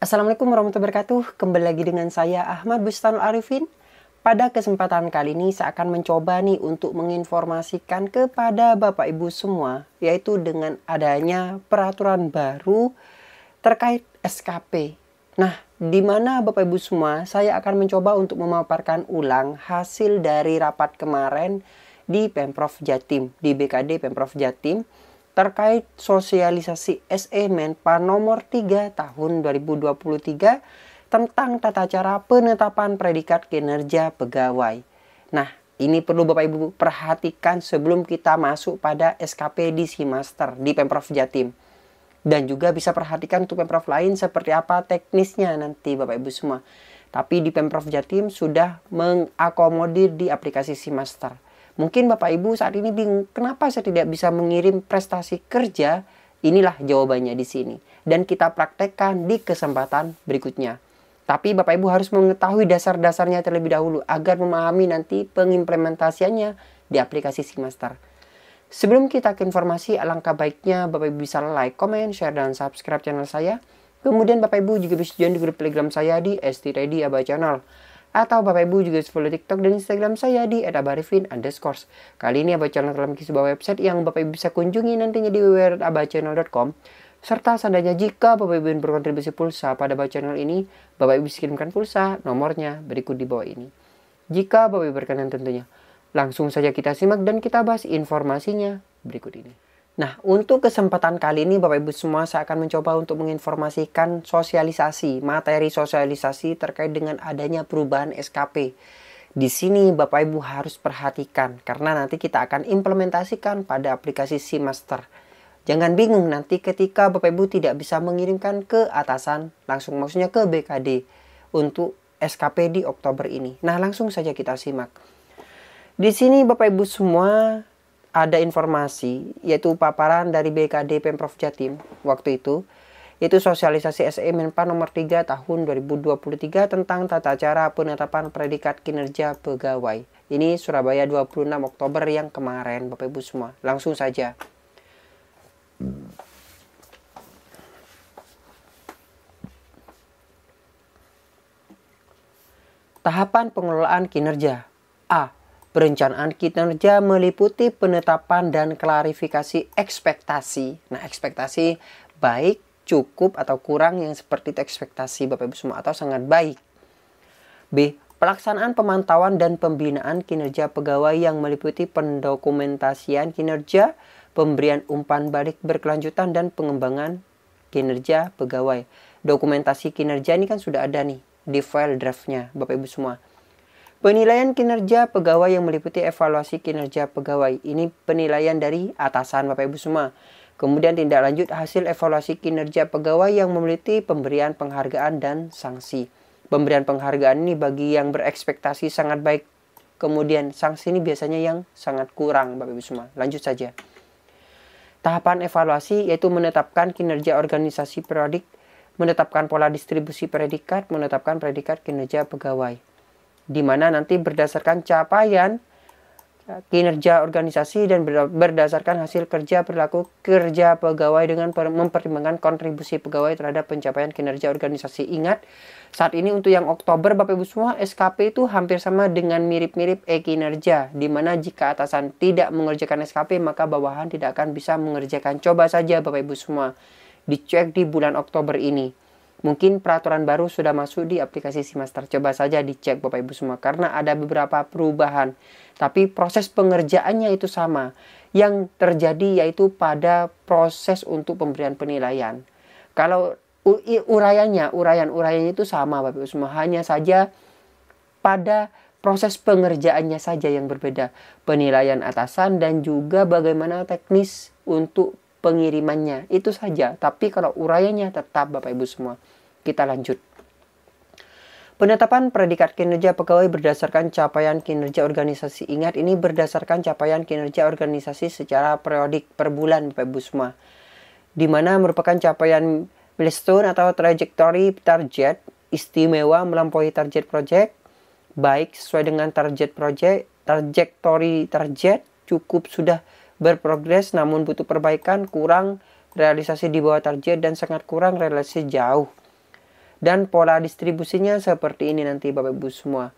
Assalamualaikum warahmatullahi wabarakatuh. Kembali lagi dengan saya Ahmad Bustanul Arifin. Pada kesempatan kali ini saya akan mencoba nih untuk menginformasikan kepada Bapak Ibu semua, yaitu dengan adanya peraturan baru terkait SKP. Nah, di mana Bapak Ibu semua, saya akan mencoba untuk memaparkan ulang hasil dari rapat kemarin di Pemprov Jatim, di BKD Pemprov Jatim, terkait sosialisasi SE Menpa nomor 3 tahun 2023 tentang tata cara penetapan predikat kinerja pegawai. Nah, ini perlu Bapak Ibu perhatikan sebelum kita masuk pada SKP di Simaster di Pemprov Jatim. Dan juga bisa perhatikan untuk Pemprov lain seperti apa teknisnya nanti Bapak Ibu semua. Tapi di Pemprov Jatim sudah mengakomodir di aplikasi Simaster. Mungkin Bapak Ibu saat ini bingung, kenapa saya tidak bisa mengirim prestasi kerja? Inilah jawabannya di sini. Dan kita praktekkan di kesempatan berikutnya. Tapi Bapak Ibu harus mengetahui dasar-dasarnya terlebih dahulu agar memahami nanti pengimplementasiannya di aplikasi Simaster. Sebelum kita ke informasi, alangkah baiknya Bapak Ibu bisa like, comment, share, dan subscribe channel saya. Kemudian Bapak Ibu juga bisa join di grup Telegram saya di ST Ready Aba Channel. Atau Bapak Ibu juga bisa follow TikTok dan Instagram saya di @abarifin_. Kali ini Aba Channel telah memiliki sebuah website yang Bapak Ibu bisa kunjungi nantinya di www.abachannel.com. Serta seandainya jika Bapak Ibu ingin berkontribusi pulsa pada Aba Channel ini, Bapak Ibu bisa kirimkan pulsa, nomornya berikut di bawah ini. Jika Bapak Ibu berkenan tentunya. Langsung saja kita simak dan kita bahas informasinya berikut ini. Nah, untuk kesempatan kali ini Bapak Ibu semua, saya akan mencoba untuk menginformasikan materi sosialisasi terkait dengan adanya perubahan SKP. Di sini Bapak Ibu harus perhatikan karena nanti kita akan implementasikan pada aplikasi Simaster. Jangan bingung nanti ketika Bapak Ibu tidak bisa mengirimkan ke atasan, langsung maksudnya ke BKD untuk SKP di Oktober ini. Nah, langsung saja kita simak. Di sini Bapak Ibu semua ada informasi, yaitu paparan dari BKD Pemprov Jatim waktu itu, yaitu sosialisasi SE Menpa nomor 3 tahun 2023 tentang tata cara penetapan predikat kinerja pegawai. Ini Surabaya 26 Oktober yang kemarin Bapak Ibu semua. Langsung saja. Tahapan pengelolaan kinerja. A. Perencanaan kinerja meliputi penetapan dan klarifikasi ekspektasi. Nah, ekspektasi baik, cukup, atau kurang yang seperti itu ekspektasi Bapak Ibu semua atau sangat baik. B. Pelaksanaan pemantauan dan pembinaan kinerja pegawai yang meliputi pendokumentasian kinerja, pemberian umpan balik berkelanjutan, dan pengembangan kinerja pegawai. Dokumentasi kinerja ini kan sudah ada nih di file draftnya Bapak Ibu semua. Penilaian kinerja pegawai yang meliputi evaluasi kinerja pegawai. Ini penilaian dari atasan Bapak Ibu semua. Kemudian tindak lanjut hasil evaluasi kinerja pegawai yang meliputi pemberian penghargaan dan sanksi. Pemberian penghargaan ini bagi yang berekspektasi sangat baik. Kemudian sanksi ini biasanya yang sangat kurang Bapak Ibu semua. Lanjut saja. Tahapan evaluasi yaitu menetapkan kinerja organisasi periodik, menetapkan pola distribusi predikat, menetapkan predikat kinerja pegawai. Di mana nanti berdasarkan capaian kinerja organisasi dan berdasarkan hasil kerja perilaku kerja pegawai dengan mempertimbangkan kontribusi pegawai terhadap pencapaian kinerja organisasi. Ingat, saat ini untuk yang Oktober Bapak Ibu semua, SKP itu hampir sama dengan mirip-mirip e-kinerja, di mana jika atasan tidak mengerjakan SKP maka bawahan tidak akan bisa mengerjakan. Coba saja Bapak Ibu semua dicek di bulan Oktober ini. Mungkin peraturan baru sudah masuk di aplikasi Simaster. Coba saja dicek Bapak Ibu semua. Karena ada beberapa perubahan. Tapi proses pengerjaannya itu sama. Yang terjadi yaitu pada proses untuk pemberian penilaian. Kalau uraiannya itu sama Bapak Ibu semua. Hanya saja pada proses pengerjaannya saja yang berbeda. Penilaian atasan dan juga bagaimana teknis untuk pengirimannya, itu saja. Tapi kalau uraiannya tetap Bapak Ibu semua. Kita lanjut. Penetapan predikat kinerja pegawai berdasarkan capaian kinerja organisasi. Ingat, ini berdasarkan capaian kinerja organisasi secara periodik per bulan Bapak Ibu semua. Di mana merupakan capaian milestone atau trajectory target istimewa melampaui target project, baik sesuai dengan target project, trajectory target, cukup sudah berprogres namun butuh perbaikan, kurang realisasi di bawah target, dan sangat kurang realisasi jauh. Dan pola distribusinya seperti ini nanti Bapak Ibu semua.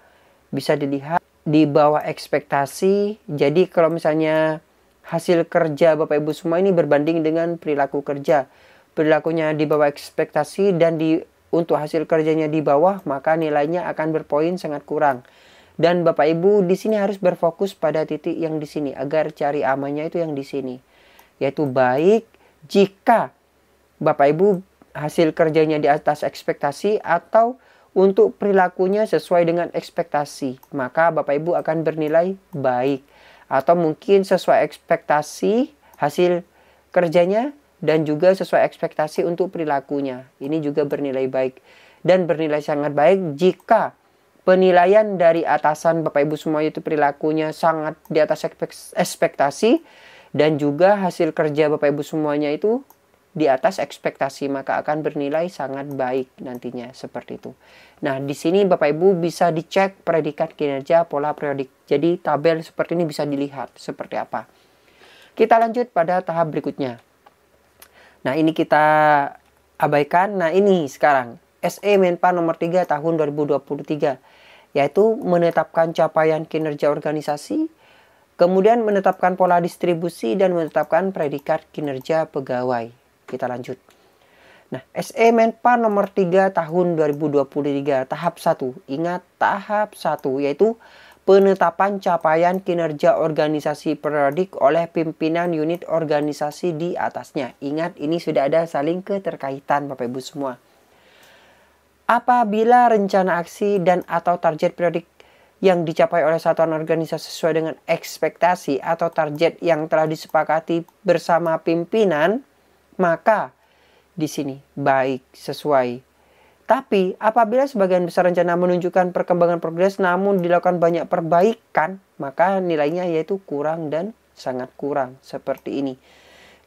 Bisa dilihat di bawah ekspektasi. Jadi kalau misalnya hasil kerja Bapak Ibu semua ini berbanding dengan perilaku kerja, perilakunya di bawah ekspektasi dan untuk hasil kerjanya di bawah, maka nilainya akan berpoin sangat kurang. Dan Bapak Ibu di sini harus berfokus pada titik yang di sini agar cari amannya itu yang di sini, yaitu baik jika Bapak Ibu hasil kerjanya di atas ekspektasi atau untuk perilakunya sesuai dengan ekspektasi, maka Bapak Ibu akan bernilai baik. Atau mungkin sesuai ekspektasi hasil kerjanya dan juga sesuai ekspektasi untuk perilakunya, ini juga bernilai baik. Dan bernilai sangat baik jika penilaian dari atasan Bapak Ibu semua itu perilakunya sangat di atas ekspektasi dan juga hasil kerja Bapak Ibu semuanya itu di atas ekspektasi, maka akan bernilai sangat baik nantinya seperti itu. Nah, di sini Bapak Ibu bisa dicek predikat kinerja pola periodik. Jadi tabel seperti ini bisa dilihat seperti apa. Kita lanjut pada tahap berikutnya. Nah, ini kita abaikan. Nah, ini sekarang SE Menpa nomor 3 tahun 2023, yaitu menetapkan capaian kinerja organisasi, kemudian menetapkan pola distribusi dan menetapkan predikat kinerja pegawai. Kita lanjut. Nah, SE Menpa nomor 3 tahun 2023 tahap 1. Ingat tahap 1 yaitu penetapan capaian kinerja organisasi periodik oleh pimpinan unit organisasi di atasnya. Ingat, ini sudah ada saling keterkaitan Bapak Ibu semua. Apabila rencana aksi dan atau target periodik yang dicapai oleh satuan organisasi sesuai dengan ekspektasi atau target yang telah disepakati bersama pimpinan, maka di sini baik sesuai. Tapi apabila sebagian besar rencana menunjukkan perkembangan progres namun dilakukan banyak perbaikan, maka nilainya yaitu kurang dan sangat kurang seperti ini.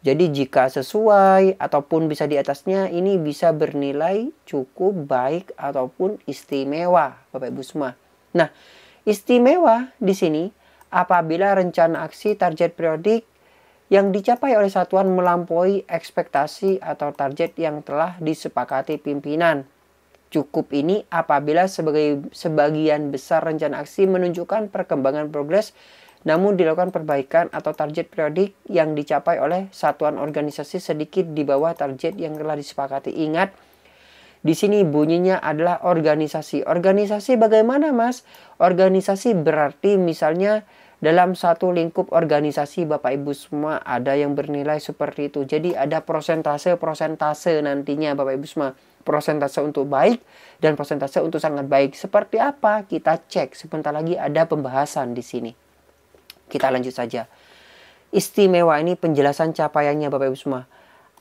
Jadi jika sesuai ataupun bisa di atasnya, ini bisa bernilai cukup baik ataupun istimewa Bapak Ibu semua. Nah, istimewa di sini apabila rencana aksi target periodik yang dicapai oleh satuan melampaui ekspektasi atau target yang telah disepakati pimpinan. Cukup ini apabila sebagian besar rencana aksi menunjukkan perkembangan progres namun dilakukan perbaikan atau target periodik yang dicapai oleh satuan organisasi sedikit di bawah target yang telah disepakati. Ingat, di sini bunyinya adalah organisasi. Organisasi bagaimana, Mas? Organisasi berarti misalnya dalam satu lingkup organisasi Bapak Ibu semua ada yang bernilai seperti itu. Jadi ada persentase nantinya Bapak Ibu semua. Persentase untuk baik dan persentase untuk sangat baik. Seperti apa? Kita cek sebentar lagi, ada pembahasan di sini. Kita lanjut saja. Istimewa ini penjelasan capaiannya Bapak Ibu semua.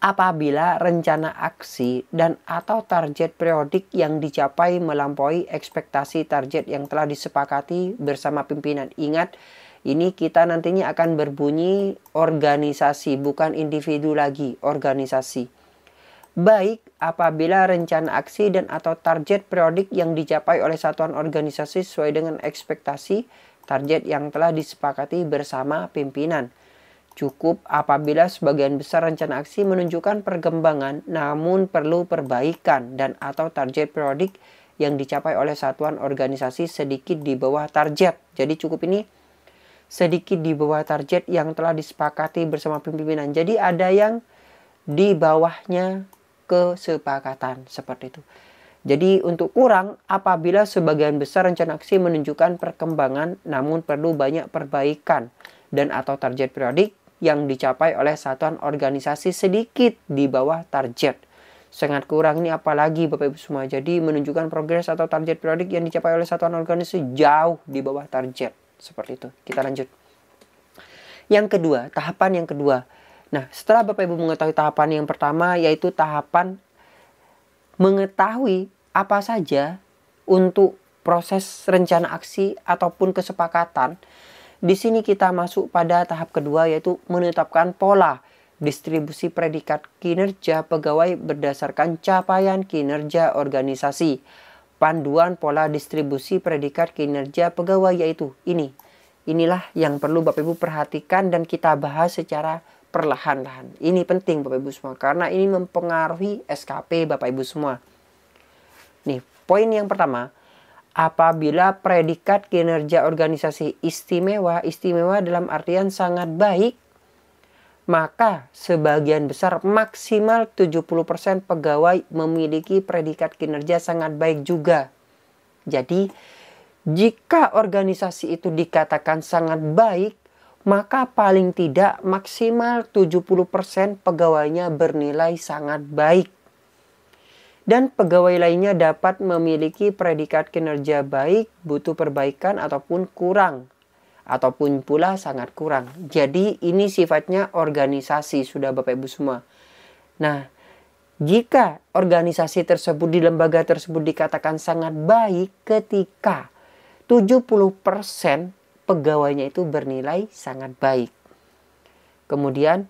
Apabila rencana aksi dan atau target periodik yang dicapai melampaui ekspektasi target yang telah disepakati bersama pimpinan. Ingat, ini kita nantinya akan berbunyi organisasi, bukan individu lagi, organisasi. Baik apabila rencana aksi dan atau target periodik yang dicapai oleh satuan organisasi sesuai dengan ekspektasi target yang telah disepakati bersama pimpinan. Cukup apabila sebagian besar rencana aksi menunjukkan perkembangan namun perlu perbaikan dan atau target periodik yang dicapai oleh satuan organisasi sedikit di bawah target. Jadi cukup ini sedikit di bawah target yang telah disepakati bersama pimpinan. Jadi ada yang di bawahnya kesepakatan seperti itu. Jadi untuk kurang apabila sebagian besar rencana aksi menunjukkan perkembangan namun perlu banyak perbaikan dan atau target periodik yang dicapai oleh satuan organisasi sedikit di bawah target. Sangat kurang ini apalagi Bapak Ibu semua. Jadi menunjukkan progres atau target periodik yang dicapai oleh satuan organisasi jauh di bawah target. Seperti itu. Kita lanjut. Yang kedua, tahapan yang kedua. Nah, setelah Bapak Ibu mengetahui tahapan yang pertama yaitu tahapan mengetahui apa saja untuk proses rencana aksi ataupun kesepakatan. Di sini kita masuk pada tahap kedua yaitu menetapkan pola distribusi predikat kinerja pegawai berdasarkan capaian kinerja organisasi. Panduan pola distribusi predikat kinerja pegawai yaitu ini. inilah yang perlu Bapak Ibu perhatikan dan kita bahas secara perlahan-lahan. Ini penting Bapak Ibu semua, karena ini mempengaruhi SKP Bapak Ibu semua. Nih, poin yang pertama, apabila predikat kinerja organisasi istimewa dalam artian sangat baik, maka sebagian besar maksimal 70% pegawai memiliki predikat kinerja sangat baik juga. Jadi, jika organisasi itu dikatakan sangat baik, maka paling tidak maksimal 70% pegawainya bernilai sangat baik. Dan pegawai lainnya dapat memiliki predikat kinerja baik, butuh perbaikan ataupun kurang. Ataupun pula sangat kurang. Jadi ini sifatnya organisasi sudah Bapak Ibu semua. Nah, jika organisasi tersebut di lembaga tersebut dikatakan sangat baik ketika 70% pegawainya itu bernilai sangat baik. Kemudian,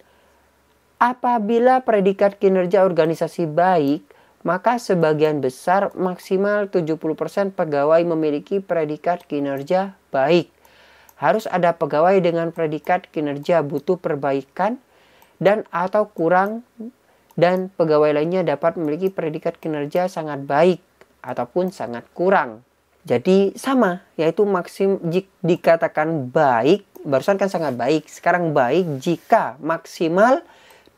apabila predikat kinerja organisasi baik, maka sebagian besar maksimal 70% pegawai memiliki predikat kinerja baik. Harus ada pegawai dengan predikat kinerja butuh perbaikan dan atau kurang, dan pegawai lainnya dapat memiliki predikat kinerja sangat baik ataupun sangat kurang. Jadi sama, yaitu dikatakan baik, barusan kan sangat baik, sekarang baik jika maksimal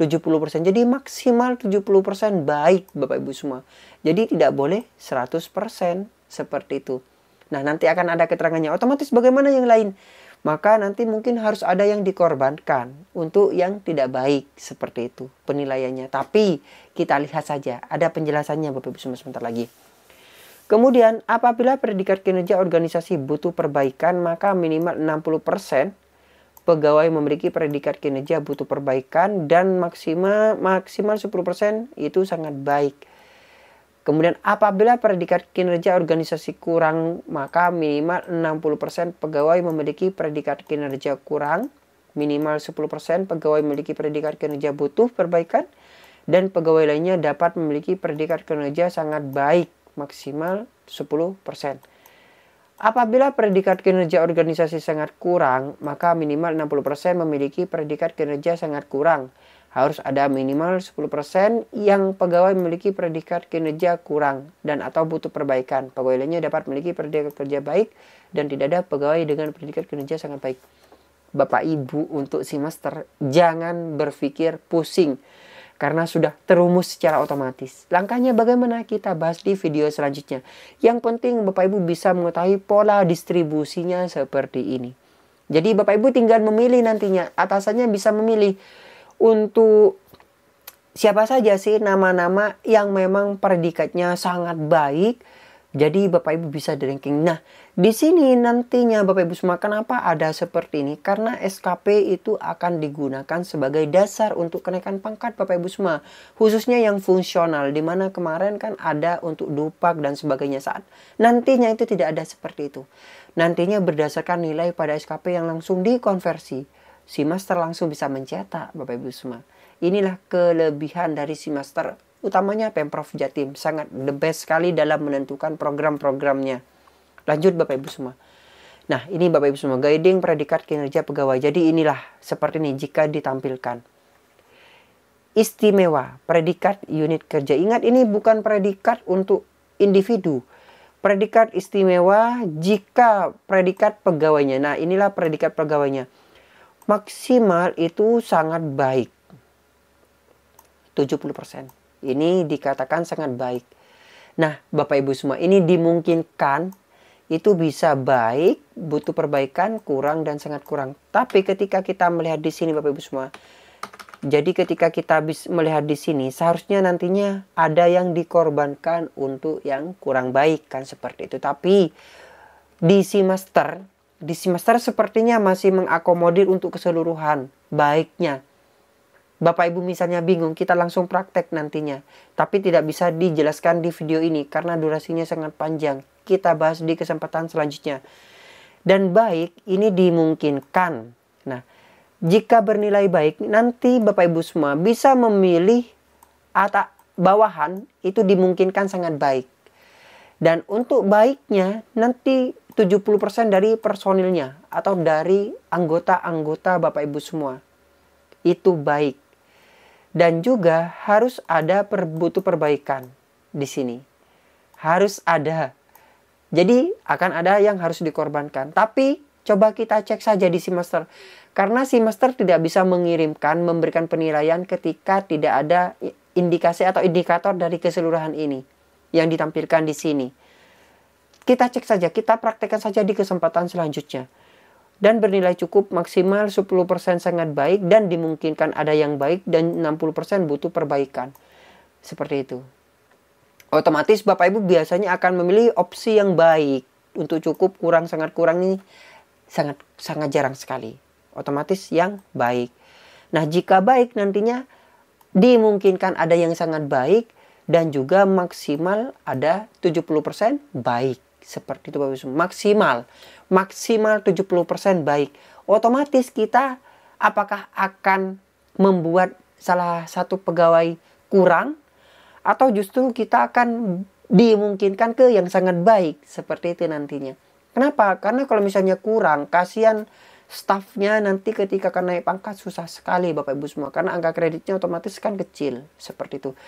70%. Jadi maksimal 70% baik Bapak Ibu semua. Jadi tidak boleh 100% seperti itu. Nah, nanti akan ada keterangannya. Otomatis bagaimana yang lain? Maka nanti mungkin harus ada yang dikorbankan untuk yang tidak baik seperti itu penilaiannya. Tapi kita lihat saja, ada penjelasannya Bapak Ibu semua sebentar lagi. Kemudian apabila predikat kinerja organisasi butuh perbaikan, maka minimal 60% pegawai memiliki predikat kinerja butuh perbaikan dan maksimal 10% itu sangat baik. Kemudian apabila predikat kinerja organisasi kurang, maka minimal 60% pegawai memiliki predikat kinerja kurang, minimal 10% pegawai memiliki predikat kinerja butuh perbaikan, dan pegawai lainnya dapat memiliki predikat kinerja sangat baik, maksimal 10%. Apabila predikat kinerja organisasi sangat kurang, maka minimal 60% memiliki predikat kinerja sangat kurang. Harus ada minimal 10% yang pegawai memiliki predikat kinerja kurang dan atau butuh perbaikan. Pegawai lainnya dapat memiliki predikat kinerja baik dan tidak ada pegawai dengan predikat kinerja sangat baik. Bapak Ibu untuk semester jangan berpikir pusing karena sudah terumus secara otomatis. Langkahnya bagaimana kita bahas di video selanjutnya. Yang penting Bapak Ibu bisa mengetahui pola distribusinya seperti ini. Jadi Bapak Ibu tinggal memilih nantinya. Atasannya bisa memilih untuk siapa saja sih nama-nama yang memang predikatnya sangat baik. Jadi Bapak Ibu bisa di ranking. Nah, di sini nantinya Bapak Ibu semua kenapa ada seperti ini? Karena SKP itu akan digunakan sebagai dasar untuk kenaikan pangkat Bapak Ibu semua. Khususnya yang fungsional, di mana kemarin kan ada untuk dupak dan sebagainya. Saat nantinya itu tidak ada seperti itu. Nantinya berdasarkan nilai pada SKP yang langsung dikonversi. Si master langsung bisa mencetak Bapak Ibu semua. Inilah kelebihan dari si master, utamanya Pemprov Jatim. Sangat the best sekali dalam menentukan program-programnya. Lanjut Bapak Ibu semua. Nah, ini Bapak Ibu semua guiding predikat kinerja pegawai. Jadi inilah seperti ini jika ditampilkan. Istimewa, predikat unit kerja. Ingat ini bukan predikat untuk individu. Predikat istimewa jika predikat pegawainya. Nah, inilah predikat pegawainya. Maksimal itu sangat baik. 70%. Ini dikatakan sangat baik. Nah, Bapak Ibu semua, ini dimungkinkan itu bisa baik, butuh perbaikan, kurang, dan sangat kurang. Tapi ketika kita melihat di sini Bapak Ibu semua, jadi ketika kita melihat di sini, seharusnya nantinya ada yang dikorbankan untuk yang kurang baik, kan seperti itu. Tapi di semester sepertinya masih mengakomodir untuk keseluruhan baiknya. Bapak Ibu misalnya bingung, kita langsung praktek nantinya. Tapi tidak bisa dijelaskan di video ini karena durasinya sangat panjang. Kita bahas di kesempatan selanjutnya. Dan baik ini dimungkinkan. Nah, jika bernilai baik, nanti Bapak Ibu semua bisa memilih atau bawahan itu dimungkinkan sangat baik. Dan untuk baiknya nanti 70% dari personilnya atau dari anggota-anggota Bapak Ibu semua. Itu baik. Dan juga harus ada butuh perbaikan di sini. Harus ada. Jadi akan ada yang harus dikorbankan. Tapi coba kita cek saja di semester. Karena semester tidak bisa memberikan penilaian ketika tidak ada indikasi atau indikator dari keseluruhan ini yang ditampilkan di sini. Kita cek saja, kita praktekkan saja di kesempatan selanjutnya. Dan bernilai cukup maksimal 10% sangat baik dan dimungkinkan ada yang baik dan 60% butuh perbaikan. Seperti itu. Otomatis Bapak Ibu biasanya akan memilih opsi yang baik. Untuk cukup, kurang, sangat kurang ini sangat jarang sekali. Otomatis yang baik. Nah, jika baik nantinya dimungkinkan ada yang sangat baik dan juga maksimal ada 70% baik. Seperti itu Bapak Ibu. Maksimal 70% baik. Otomatis kita apakah akan membuat salah satu pegawai kurang atau justru kita akan dimungkinkan ke yang sangat baik. Seperti itu nantinya. Kenapa? Karena kalau misalnya kurang, kasihan stafnya nanti ketika akan naik pangkat susah sekali Bapak Ibu semua. Karena angka kreditnya otomatis kan kecil. Seperti itu.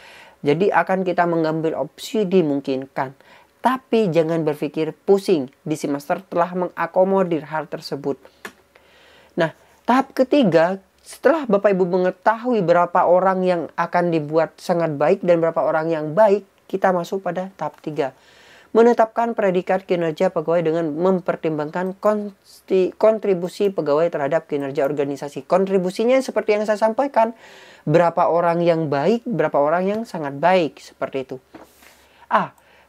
Jadi akan kita mengambil opsi dimungkinkan. Tapi jangan berpikir pusing di semester telah mengakomodir hal tersebut. Nah, tahap ketiga, setelah Bapak Ibu mengetahui berapa orang yang akan dibuat sangat baik dan berapa orang yang baik, kita masuk pada tahap 3. Menetapkan predikat kinerja pegawai dengan mempertimbangkan kontribusi pegawai terhadap kinerja organisasi. Kontribusinya seperti yang saya sampaikan, berapa orang yang baik, berapa orang yang sangat baik, seperti itu.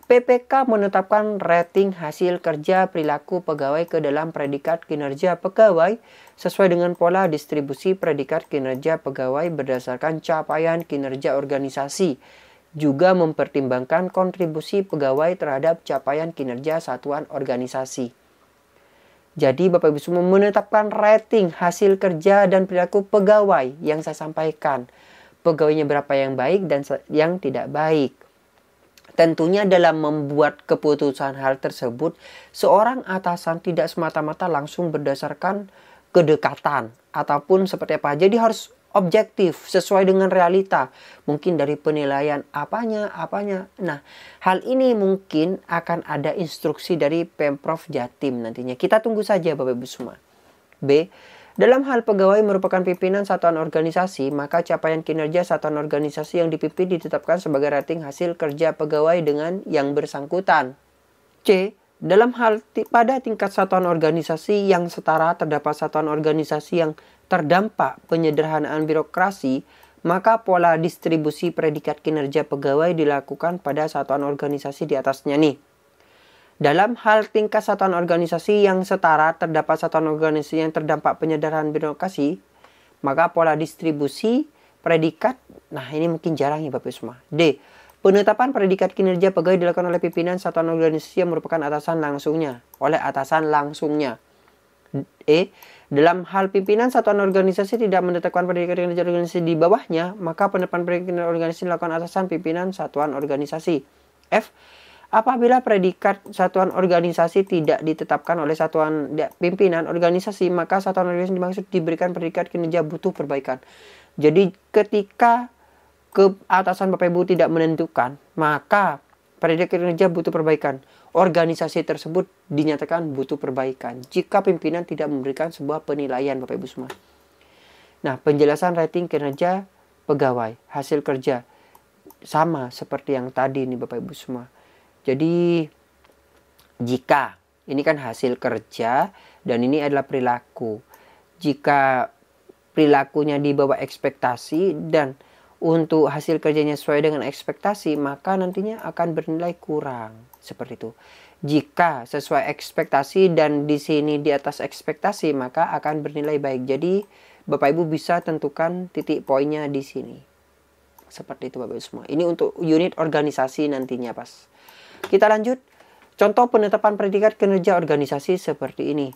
PPK menetapkan rating hasil kerja perilaku pegawai ke dalam predikat kinerja pegawai sesuai dengan pola distribusi predikat kinerja pegawai berdasarkan capaian kinerja organisasi. Juga mempertimbangkan kontribusi pegawai terhadap capaian kinerja satuan organisasi. Jadi Bapak Ibu semua menetapkan rating hasil kerja dan perilaku pegawai yang saya sampaikan. Pegawainya berapa yang baik dan yang tidak baik. Tentunya dalam membuat keputusan hal tersebut, seorang atasan tidak semata-mata langsung berdasarkan kedekatan ataupun seperti apa. Jadi harus objektif, sesuai dengan realita. Mungkin dari penilaian apanya. Nah, hal ini mungkin akan ada instruksi dari Pemprov Jatim nantinya. Kita tunggu saja Bapak Ibu semua. B. Dalam hal pegawai merupakan pimpinan satuan organisasi, maka capaian kinerja satuan organisasi yang dipimpin ditetapkan sebagai rating hasil kerja pegawai dengan yang bersangkutan. C. Dalam hal pada tingkat satuan organisasi yang setara terdapat satuan organisasi yang terdampak penyederhanaan birokrasi, maka pola distribusi predikat kinerja pegawai dilakukan pada satuan organisasi di atasnya nih. Dalam hal tingkat satuan organisasi yang setara terdapat satuan organisasi yang terdampak penyederhanaan birokrasi, maka pola distribusi predikat, nah ini mungkin jarang ya Bapak semua. D. Penetapan predikat kinerja pegawai dilakukan oleh pimpinan satuan organisasi yang merupakan atasan langsungnya. E. Dalam hal pimpinan satuan organisasi tidak menetapkan predikat kinerja organisasi di bawahnya, maka penetapan predikat kinerja organisasi dilakukan atasan pimpinan satuan organisasi. F. Apabila predikat satuan organisasi tidak ditetapkan oleh satuan pimpinan organisasi, maka satuan organisasi dimaksud diberikan predikat kinerja butuh perbaikan. Jadi ketika keatasan Bapak Ibu tidak menentukan, maka predikat kinerja butuh perbaikan. Organisasi tersebut dinyatakan butuh perbaikan jika pimpinan tidak memberikan sebuah penilaian Bapak Ibu semua. Nah, penjelasan rating kinerja pegawai, hasil kerja sama seperti yang tadi nih Bapak Ibu semua. Jadi jika ini kan hasil kerja dan ini adalah perilaku. Jika perilakunya di bawah ekspektasi dan untuk hasil kerjanya sesuai dengan ekspektasi, maka nantinya akan bernilai kurang. Seperti itu. Jika sesuai ekspektasi dan di sini di atas ekspektasi, maka akan bernilai baik. Jadi Bapak Ibu bisa tentukan titik poinnya di sini. Seperti itu Bapak Ibu semua. Ini untuk unit organisasi nantinya pas. Kita lanjut. Contoh penetapan predikat kinerja organisasi seperti ini.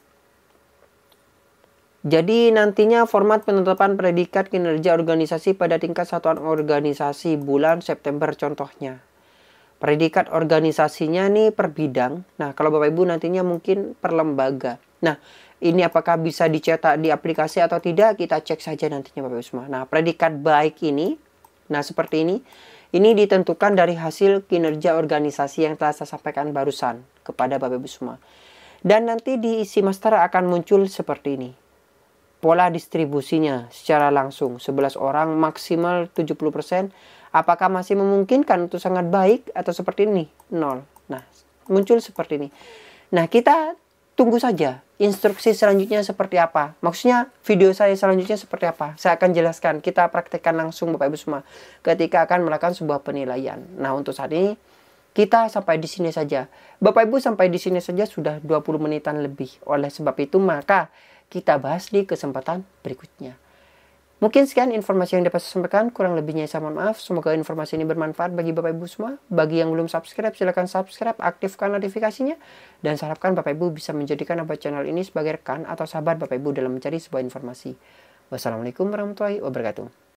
Jadi nantinya format penetapan predikat kinerja organisasi pada tingkat satuan organisasi bulan September contohnya. Predikat organisasinya nih per bidang. Nah, kalau Bapak Ibu nantinya mungkin per lembaga. Nah, ini apakah bisa dicetak di aplikasi atau tidak, kita cek saja nantinya Bapak Ibu semua. Nah, predikat baik ini, nah seperti ini ditentukan dari hasil kinerja organisasi yang telah saya sampaikan barusan kepada Bapak Ibu semua. Dan nanti di isi master akan muncul seperti ini. Pola distribusinya secara langsung 11 orang maksimal 70%. Apakah masih memungkinkan untuk sangat baik atau seperti ini? 0. Nah, muncul seperti ini. Nah, kita tunggu saja instruksi selanjutnya seperti apa. Maksudnya video saya selanjutnya seperti apa. Saya akan jelaskan. Kita praktekkan langsung Bapak Ibu semua ketika akan melakukan sebuah penilaian. Nah, untuk saat ini kita sampai di sini saja. Bapak Ibu sampai di sini saja sudah 20 menitan lebih. Oleh sebab itu maka kita bahas di kesempatan berikutnya. Mungkin sekian informasi yang dapat saya sampaikan. Kurang lebihnya saya mohon maaf. Semoga informasi ini bermanfaat bagi Bapak Ibu semua. Bagi yang belum subscribe, silakan subscribe, aktifkan notifikasinya. Dan saya harapkan Bapak Ibu bisa menjadikan channel ini sebagai rekan atau sahabat Bapak Ibu dalam mencari sebuah informasi. Wassalamualaikum warahmatullahi wabarakatuh.